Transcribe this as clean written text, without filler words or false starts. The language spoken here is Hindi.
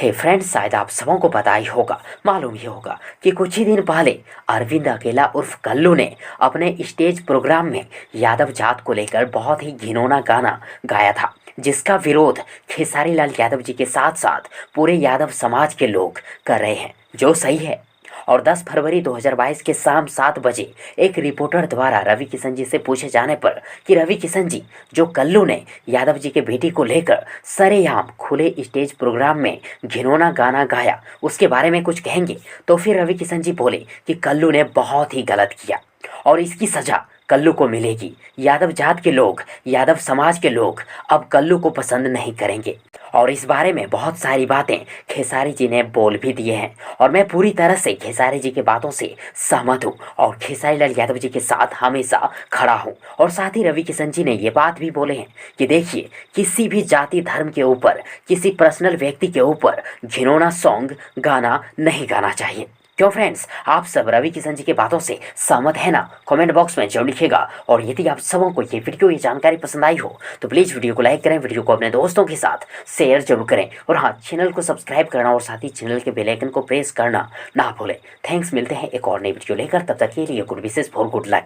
हे फ्रेंड्स, शायद आप सबों को पता ही होगा, मालूम ही होगा कि कुछ ही दिन पहले अरविंद अकेला उर्फ कल्लू ने अपने स्टेज प्रोग्राम में यादव जात को लेकर बहुत ही घिनौना गाना गाया था, जिसका विरोध खेसारी लाल यादव जी के साथ साथ पूरे यादव समाज के लोग कर रहे हैं, जो सही है। और 10 फरवरी 2022 के शाम 7 बजे एक रिपोर्टर द्वारा रवि किशन जी से पूछे जाने पर कि रवि किशन जी, जो कल्लू ने यादव जी के बेटी को लेकर सरेआम खुले स्टेज प्रोग्राम में घिनौना गाना गाया, उसके बारे में कुछ कहेंगे। तो फिर रवि किशन जी बोले कि कल्लू ने बहुत ही गलत किया और इसकी सजा कल्लू को मिलेगी। यादव जात के लोग, यादव समाज के लोग अब कल्लू को पसंद नहीं करेंगे और इस बारे में बहुत सारी बातें खेसारी जी ने बोल भी दिए हैं और मैं पूरी तरह से खेसारी जी की बातों से सहमत हूँ और खेसारी लाल यादव जी के साथ हमेशा खड़ा हूँ। और साथ ही रवि किशन जी ने ये बात भी बोले हैं कि देखिए, किसी भी जाति धर्म के ऊपर, किसी पर्सनल व्यक्ति के ऊपर घिनौना सॉन्ग गाना नहीं गाना चाहिए। क्यों फ्रेंड्स, आप सब रवि किशन जी की बातों से सहमत है ना? कमेंट बॉक्स में जरूर लिखिएगा। और यदि आप सबों को ये वीडियो, ये जानकारी पसंद आई हो तो प्लीज़ वीडियो को लाइक करें, वीडियो को अपने दोस्तों के साथ शेयर जरूर करें और हाँ, चैनल को सब्सक्राइब करना और साथ ही चैनल के बेल आइकन को प्रेस करना ना भूलें। थैंक्स, मिलते हैं एक और नई वीडियो लेकर, तब तक के लिए good wishes for good luck.